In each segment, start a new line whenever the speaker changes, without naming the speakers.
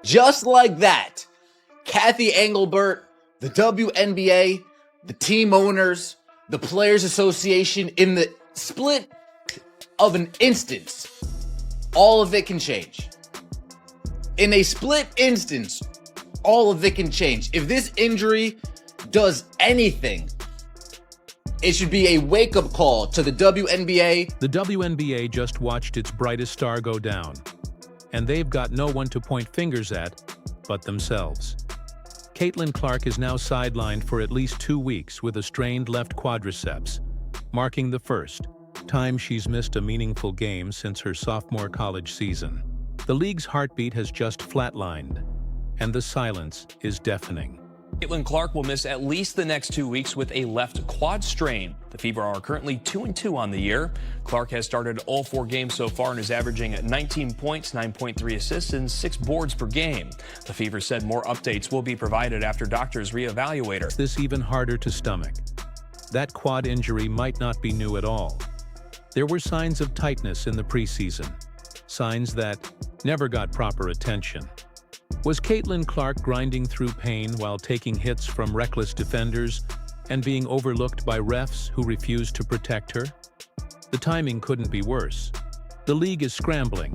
Just like that, Kathy Engelbert, the WNBA, the team owners, the Players Association, in the split of an instance, all of it can change. In a split instance, all of it can change. If this injury does anything, it should be a wake-up call to the WNBA.
The WNBA just watched its brightest star go down, and they've got no one to point fingers at but themselves. Caitlin Clark is now sidelined for at least 2 weeks with a strained left quadriceps, marking the first time she's missed a meaningful game since her sophomore college season. The league's heartbeat has just flatlined, and the silence is deafening.
Caitlin Clark will miss at least the next 2 weeks with a left quad strain. The Fever are currently 2-2 on the year. Clark has started all 4 games so far and is averaging 19 points, 9.3 assists, and 6 boards per game. The Fever said more updates will be provided after doctors reevaluate her.
This even harder to stomach. That quad injury might not be new at all. There were signs of tightness in the preseason, signs that never got proper attention. Was Caitlin Clark grinding through pain while taking hits from reckless defenders and being overlooked by refs who refused to protect her? The timing couldn't be worse. The league is scrambling,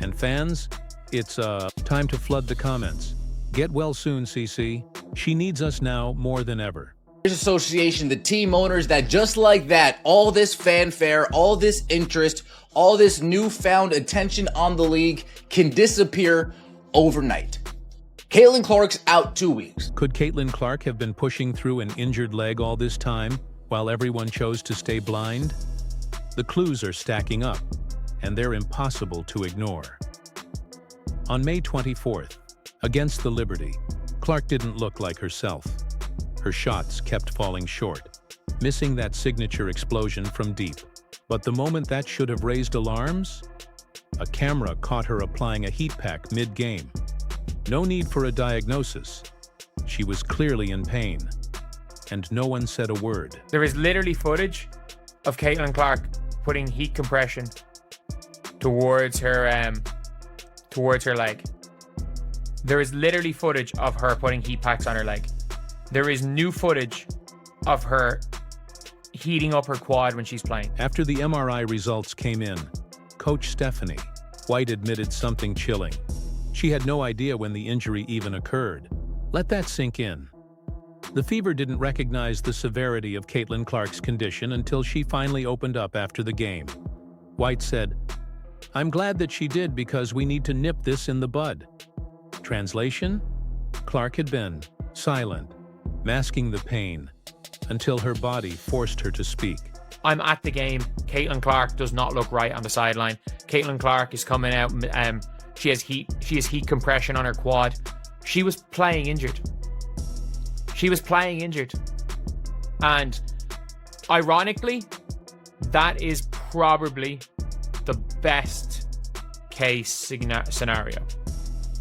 and fans, it's time to flood the comments. Get well soon, CC. She needs us now more than ever.
Association, the team owners, that just like that, all this fanfare, all this interest, all this newfound attention on the league can disappear overnight. Caitlin Clark's out 2 weeks.
Could Caitlin Clark have been pushing through an injured leg all this time while everyone chose to stay blind? The clues are stacking up, and they're impossible to ignore. On May 24th, against the Liberty, Clark didn't look like herself. Her shots kept falling short, missing that signature explosion from deep. But the moment that should have raised alarms, a camera caught her applying a heat pack mid-game. No need for a diagnosis. She was clearly in pain, and no one said a word.
There is literally footage of Caitlin Clark putting heat compression towards her leg. There is literally footage of her putting heat packs on her leg. There is new footage of her heating up her quad when she's playing.
After the MRI results came in, Coach Stephanie White admitted something chilling. She had no idea when the injury even occurred. Let that sink in. The Fever didn't recognize the severity of Caitlin Clark's condition until she finally opened up after the game. White said, "I'm glad that she did because we need to nip this in the bud." Translation? Clark had been silent, masking the pain, until her body forced her to speak.
I'm at the game. Caitlin Clark does not look right on the sideline. Caitlin Clark is coming out. She has heat compression on her quad. She was playing injured. And ironically, that is probably the best case scenario.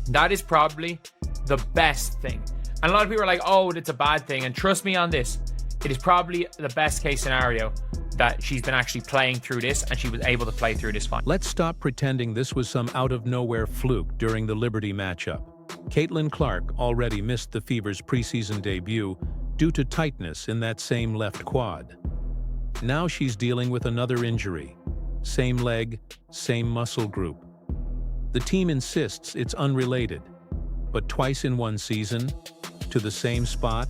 That is probably the best thing. And a lot of people are like, oh, it's a bad thing. And trust me on this, it is probably the best case scenario that she's been actually playing through this and she was able to play through this fine.
Let's stop pretending this was some out-of-nowhere fluke during the Liberty matchup. Caitlin Clark already missed the Fever's preseason debut due to tightness in that same left quad. Now she's dealing with another injury. Same leg, same muscle group. The team insists it's unrelated, but twice in one season, to the same spot,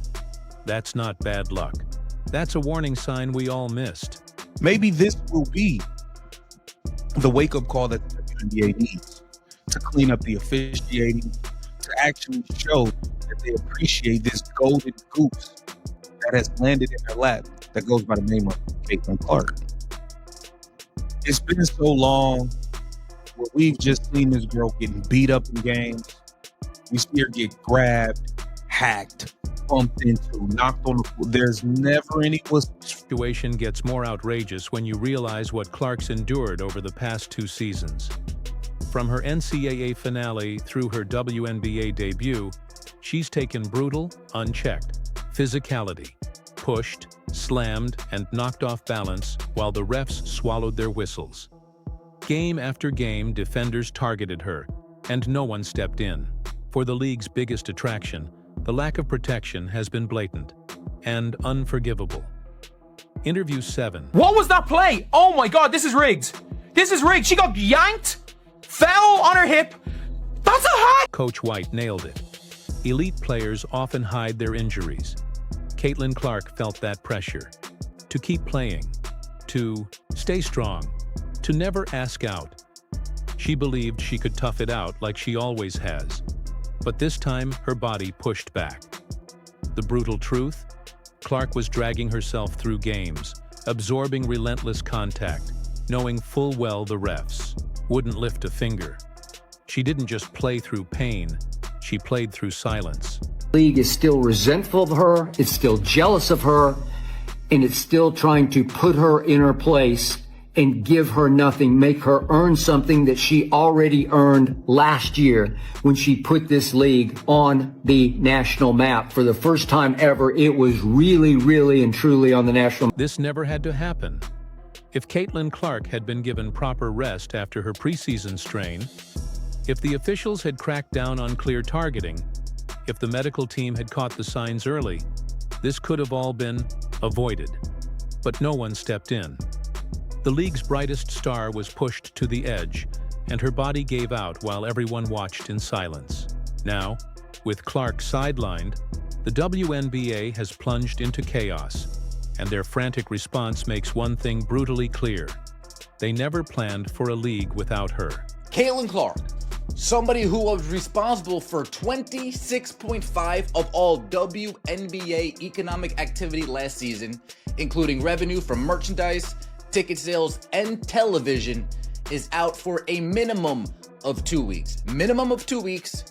that's not bad luck. That's a warning sign we all missed.
Maybe this will be the wake-up call that the WNBA needs to clean up the officiating, to actually show that they appreciate this golden goose that has landed in their lap that goes by the name of Caitlin Clark. It's been so long where we've just seen this girl getting beat up in games. We see her get grabbed, hacked, bumped into, knocked on the floor. There's never any whistle.
The situation gets more outrageous when you realize what Clark's endured over the past 2 seasons. From her NCAA finale through her WNBA debut, she's taken brutal, unchecked physicality, pushed, slammed, and knocked off balance while the refs swallowed their whistles. Game after game, defenders targeted her, and no one stepped in. For the league's biggest attraction, the lack of protection has been blatant and unforgivable. Interview 7.
What was that play? Oh my God, this is rigged. This is rigged. She got yanked, fell on her hip. That's a hack.
Coach White nailed it. Elite players often hide their injuries. Caitlin Clark felt that pressure. To keep playing, to stay strong, to never ask out. She believed she could tough it out like she always has. But this time, her body pushed back. The brutal truth? Clark was dragging herself through games, absorbing relentless contact, knowing full well the refs wouldn't lift a finger. She didn't just play through pain, she played through silence.
The league is still resentful of her, it's still jealous of her, and it's still trying to put her in her place and give her nothing, make her earn something that she already earned last year when she put this league on the national map. For the first time ever, it was really, really and truly on the national map.
This never had to happen. If Caitlin Clark had been given proper rest after her preseason strain, if the officials had cracked down on clear targeting, if the medical team had caught the signs early, this could have all been avoided. But no one stepped in. The league's brightest star was pushed to the edge, and her body gave out while everyone watched in silence. Now, with Clark sidelined, the WNBA has plunged into chaos, and their frantic response makes one thing brutally clear. They never planned for a league without her.
Caitlin Clark, somebody who was responsible for 26.5% of all WNBA economic activity last season, including revenue from merchandise, ticket sales, and television, is out for a minimum of 2 weeks. Minimum of 2 weeks,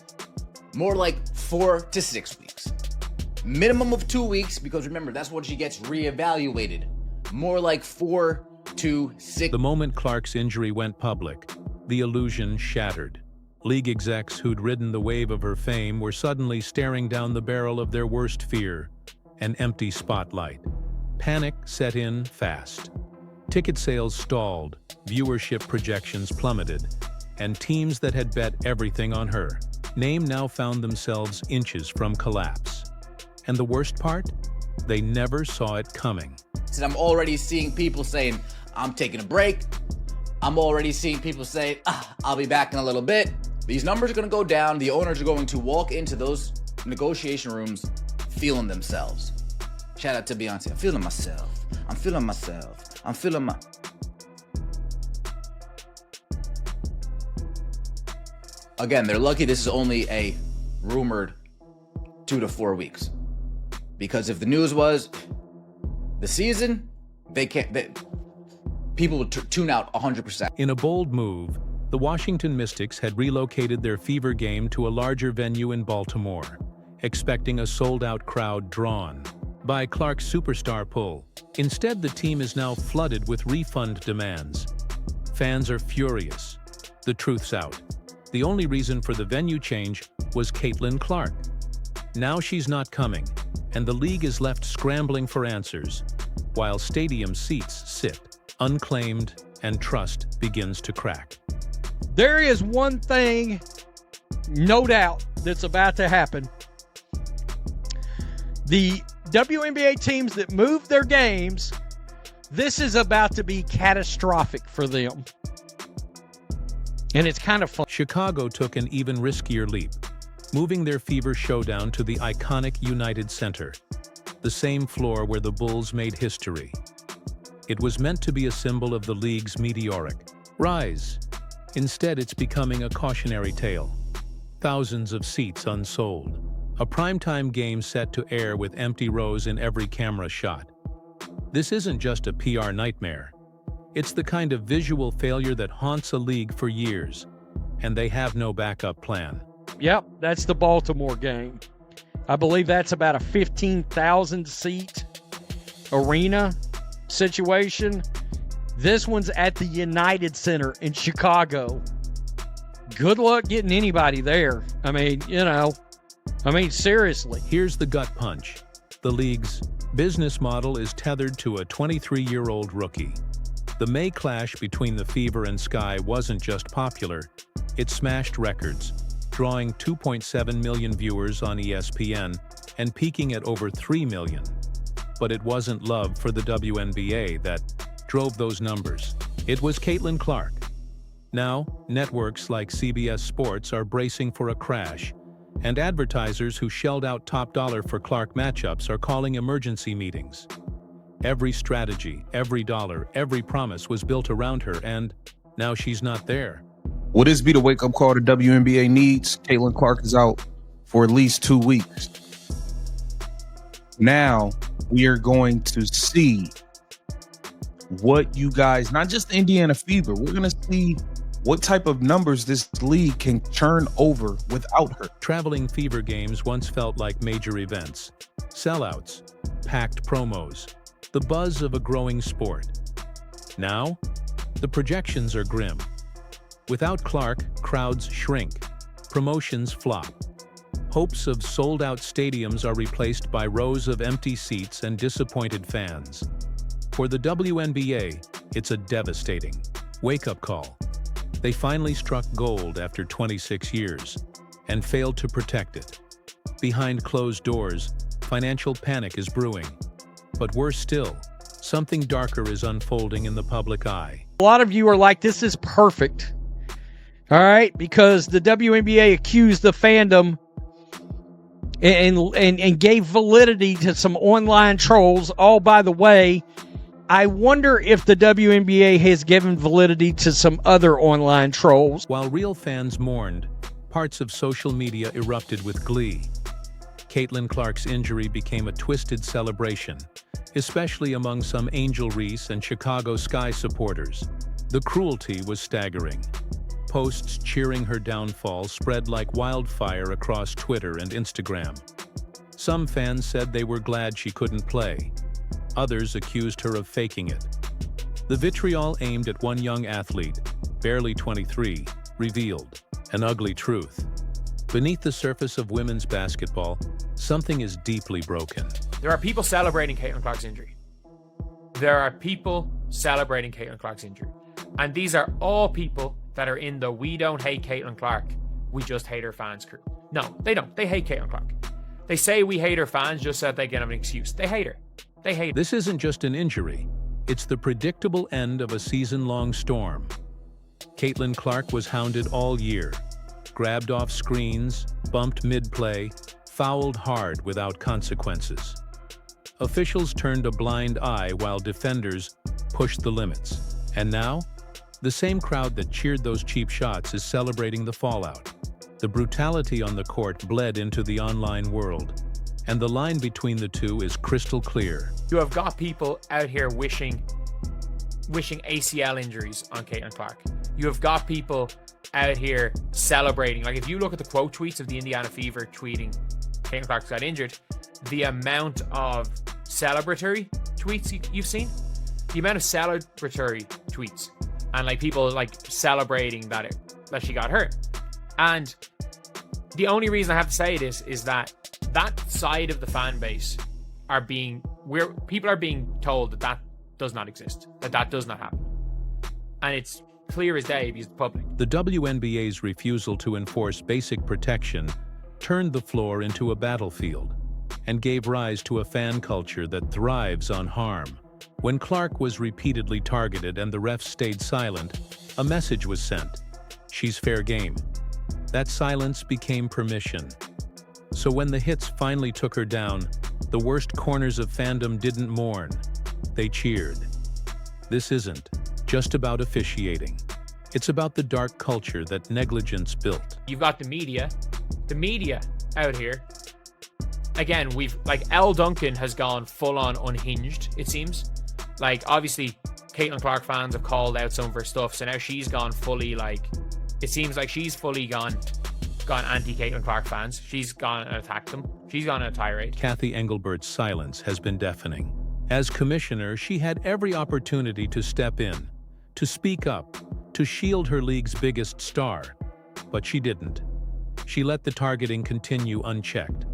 more like 4 to 6 weeks. Minimum of 2 weeks, because remember, that's when she gets reevaluated. More like 4 to 6.
The moment Clark's injury went public, the illusion shattered. League execs who'd ridden the wave of her fame were suddenly staring down the barrel of their worst fear, an empty spotlight. Panic set in fast. Ticket sales stalled, viewership projections plummeted, and teams that had bet everything on her name now found themselves inches from collapse. And the worst part? They never saw it coming.
And I'm already seeing people saying, I'm taking a break. I'm already seeing people say, I'll be back in a little bit. These numbers are going to go down. The owners are going to walk into those negotiation rooms feeling themselves. Shout out to Beyonce. I'm feeling myself. I'm feeling myself. I'm feeling my... Again, they're lucky this is only a rumored 2 to 4 weeks. Because if the news was the season, people would tune out 100%.
In a bold move, the Washington Mystics had relocated their Fever game to a larger venue in Baltimore, expecting a sold-out crowd drawn by Clark's superstar pull. Instead, the team is now flooded with refund demands. Fans are furious. The truth's out. The only reason for the venue change was Caitlin Clark. Now she's not coming, and the league is left scrambling for answers, while stadium seats sit unclaimed and trust begins to crack.
There is one thing, no doubt, that's about to happen. The WNBA teams that move their games, this is about to be catastrophic for them. And it's kind of fun.
Chicago took an even riskier leap, moving their Fever showdown to the iconic United Center, the same floor where the Bulls made history. It was meant to be a symbol of the league's meteoric rise. Instead, it's becoming a cautionary tale. Thousands of seats unsold. A primetime game set to air with empty rows in every camera shot. This isn't just a PR nightmare. It's the kind of visual failure that haunts a league for years, and they have no backup plan.
Yep, that's the Baltimore game. I believe that's about a 15,000 seat arena situation. This one's at the United Center in Chicago. Good luck getting anybody there. I mean, seriously.
Here's the gut punch. The league's business model is tethered to a 23-year-old rookie. The May clash between the Fever and Sky wasn't just popular, it smashed records, drawing 2.7 million viewers on ESPN and peaking at over 3 million. But it wasn't love for the WNBA that drove those numbers. It was Caitlin Clark. Now, networks like CBS Sports are bracing for a crash, and advertisers who shelled out top dollar for Clark matchups are calling emergency meetings. Every strategy, every dollar, every promise was built around her, and now she's not there.
Will this be the wake-up call the WNBA needs? Caitlin Clark is out for at least 2 weeks. Now, we are going to see what you guys, not just the Indiana Fever, we're going to see what type of numbers this league can turn over without her.
Traveling Fever games once felt like major events. Sellouts, packed promos, the buzz of a growing sport. Now, the projections are grim. Without Clark, crowds shrink, promotions flop. Hopes of sold-out stadiums are replaced by rows of empty seats and disappointed fans. For the WNBA, it's a devastating wake-up call. They finally struck gold after 26 years and failed to protect it. Behind closed doors, financial panic is brewing. But worse still, something darker is unfolding in the public eye.
A lot of you are like, this is perfect. All right, because the WNBA accused the fandom and gave validity to some online trolls. Oh, by the way, I wonder if the WNBA has given validity to some other online trolls.
While real fans mourned, parts of social media erupted with glee. Caitlin Clark's injury became a twisted celebration, especially among some Angel Reese and Chicago Sky supporters. The cruelty was staggering. Posts cheering her downfall spread like wildfire across Twitter and Instagram. Some fans said they were glad she couldn't play. Others accused her of faking it. The vitriol aimed at one young athlete, barely 23, revealed an ugly truth. Beneath the surface of women's basketball, something is deeply broken.
There are people celebrating Caitlin Clark's injury. There are people celebrating Caitlin Clark's injury. And these are all people that are in the "we don't hate Caitlin Clark, we just hate her fans" crew. No, they don't. They hate Caitlin Clark. They say we hate her fans just so that they can have an excuse. They hate her. They hate her.
This isn't just an injury. It's the predictable end of a season-long storm. Caitlin Clark was hounded all year, grabbed off screens, bumped mid-play, fouled hard without consequences. Officials turned a blind eye while defenders pushed the limits. And now, the same crowd that cheered those cheap shots is celebrating the fallout. The brutality on the court bled into the online world, and the line between the two is crystal clear.
You have got people out here wishing ACL injuries on Caitlin Clark. You have got people out here celebrating. Like, if you look at the quote tweets of the Indiana Fever tweeting Caitlin Clark got injured, the amount of celebratory tweets you've seen, the amount of celebratory tweets, and like people like celebrating that she got hurt. And the only reason I have to say this is that side of the fan base people are being told that does not exist, that does not happen. And it's clear as day because the public.
The WNBA's refusal to enforce basic protection turned the floor into a battlefield and gave rise to a fan culture that thrives on harm. When Clark was repeatedly targeted and the refs stayed silent, a message was sent: she's fair game. That silence became permission. So when the hits finally took her down, the worst corners of fandom didn't mourn. They cheered. This isn't just about officiating. It's about the dark culture that negligence built.
You've got the media out here. Again, Elle Duncan has gone full-on unhinged, it seems. Like, obviously, Caitlin Clark fans have called out some of her stuff, so now she's gone fully, it seems like she's fully gone anti-Caitlin Clark fans. She's gone and attacked them. She's gone on a tirade.
Cathy Engelbert's silence has been deafening. As commissioner, she had every opportunity to step in, to speak up, to shield her league's biggest star. But she didn't. She let the targeting continue unchecked.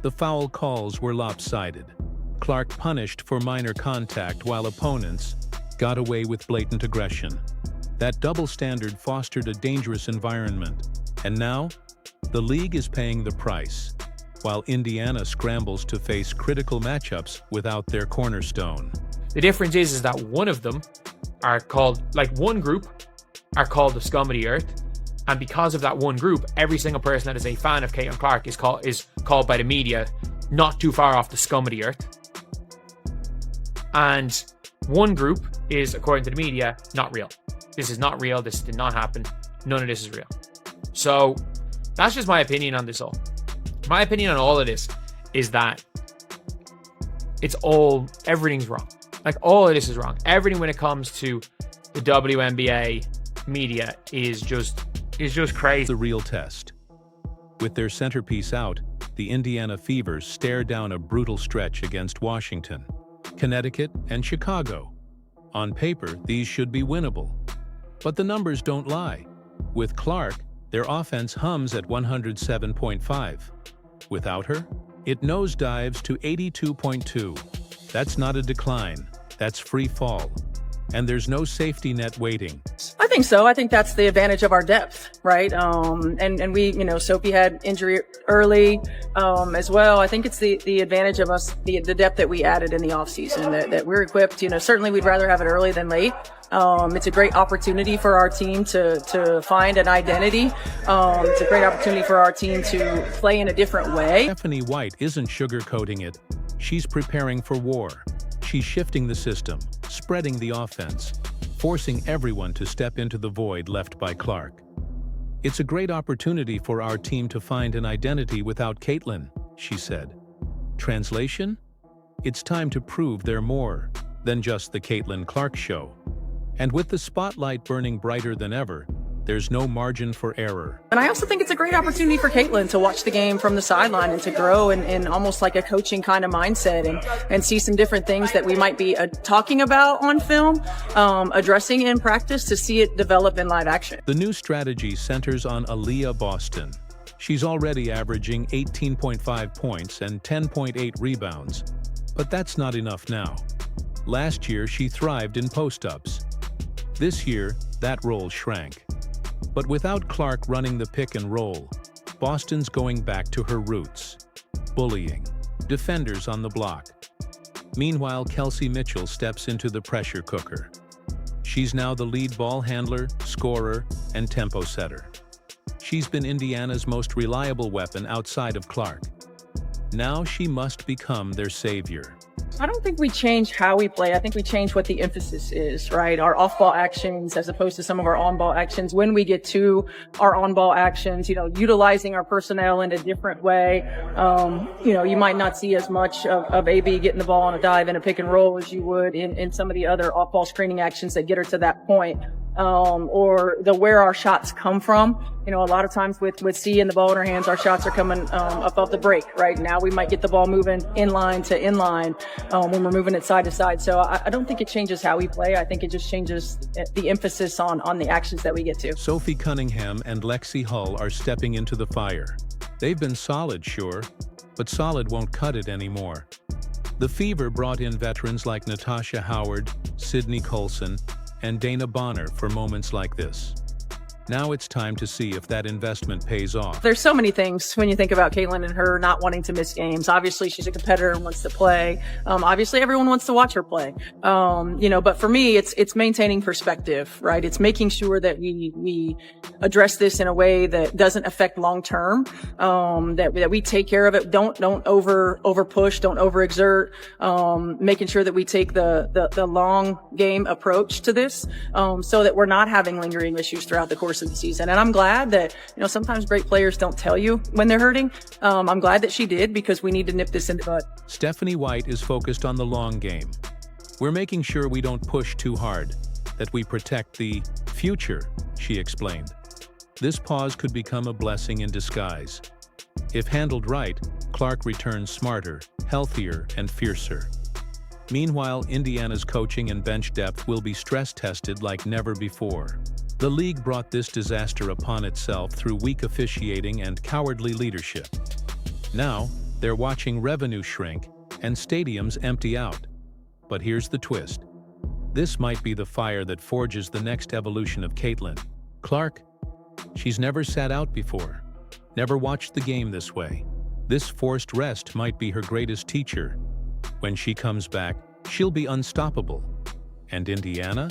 The foul calls were lopsided. Clark punished for minor contact while opponents got away with blatant aggression. That double standard fostered a dangerous environment. And now, The league is paying the price, while Indiana scrambles to face critical matchups without their cornerstone.
The difference is that one of them are called, like one group are called the scum of the earth. And because of that one group, every single person that is a fan of Caitlin Clark is called by the media not too far off the scum of the earth. And one group is, according to the media, not real. This is not real. This did not happen. None of this is real. So that's just my opinion on this all. My opinion on all of this is that everything's wrong. Like, all of this is wrong. Everything when it comes to the WNBA media is just crazy.
The real test. With their centerpiece out, the Indiana Fever stare down a brutal stretch against Washington, Connecticut, and Chicago. On paper, these should be winnable. But the numbers don't lie. With Clark, their offense hums at 107.5. Without her, it nosedives to 82.2. That's not a decline. That's free fall. And there's no safety net waiting.
I think so. I think that's the advantage of our depth, right? And we, Sophie had injury early, as well. I think it's the advantage of us, the depth that we added in the offseason, that we're equipped. Certainly we'd rather have it early than late. It's a great opportunity for our team to find an identity. It's a great opportunity for our team to play in a different way.
Stephanie White isn't sugarcoating it. She's preparing for war. She's shifting the system, spreading the offense, forcing everyone to step into the void left by Clark. It's a great opportunity for our team to find an identity without Caitlin, she said. Translation? It's time to prove they're more than just the Caitlin Clark show. And with the spotlight burning brighter than ever, there's no margin for error.
And I also think it's a great opportunity for Caitlin to watch the game from the sideline and to grow in almost like a coaching kind of mindset and see some different things that we might be talking about on film, addressing in practice, to see it develop in live action.
The new strategy centers on Aaliyah Boston. She's already averaging 18.5 points and 10.8 rebounds. But that's not enough now. Last year, she thrived in post-ups. This year, that role shrank. But without Clark running the pick and roll, Boston's going back to her roots. Bullying. Defenders on the block. Meanwhile, Kelsey Mitchell steps into the pressure cooker. She's now the lead ball handler, scorer, and tempo setter. She's been Indiana's most reliable weapon outside of Clark. Now she must become their savior.
I don't think we change how we play. I think we change what the emphasis is, right? Our off-ball actions as opposed to some of our on-ball actions. When we get to our on-ball actions, utilizing our personnel in a different way. You might not see as much of AB getting the ball on a dive and a pick and roll as you would in some of the other off-ball screening actions that get her to that point. Or where our shots come from. A lot of times with C and the ball in our hands, our shots are coming up off the break, right? Now we might get the ball moving inline to inline when we're moving it side to side. So I don't think it changes how we play. I think it just changes the emphasis on the actions that we get to.
Sophie Cunningham and Lexi Hull are stepping into the fire. They've been solid, sure, but solid won't cut it anymore. The Fever brought in veterans like Natasha Howard, Sydney Colson, and Dana Bonner for moments like this. Now it's time to see if that investment pays off.
There's so many things when you think about Caitlin and her not wanting to miss games. Obviously, she's a competitor and wants to play. Obviously, everyone wants to watch her play. But for me, it's maintaining perspective, right? It's making sure that we address this in a way that doesn't affect long term. That we take care of it. Don't over push. Don't overexert. Making sure that we take the long game approach to this, so that we're not having lingering issues throughout the course of the season. And I'm glad that, sometimes great players don't tell you when they're hurting. I'm glad that she did, because we need to nip this in the bud.
Stephanie White is focused on the long game. We're making sure we don't push too hard, that we protect the future, she explained. This pause could become a blessing in disguise. If handled right, Clark returns smarter, healthier, and fiercer. Meanwhile, Indiana's coaching and bench depth will be stress-tested like never before. The league brought this disaster upon itself through weak officiating and cowardly leadership. Now, they're watching revenue shrink and stadiums empty out. But here's the twist. This might be the fire that forges the next evolution of Caitlin. Clark, she's never sat out before. never watched the game this way. This forced rest might be her greatest teacher. When she comes back, she'll be unstoppable. And Indiana?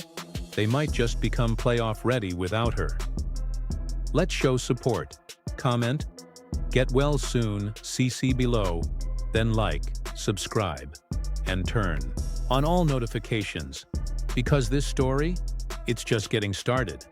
They might just become playoff ready without her. Let's show support. Comment, get well soon, CC below, then like, subscribe, and turn on all notifications. Because this story, it's just getting started.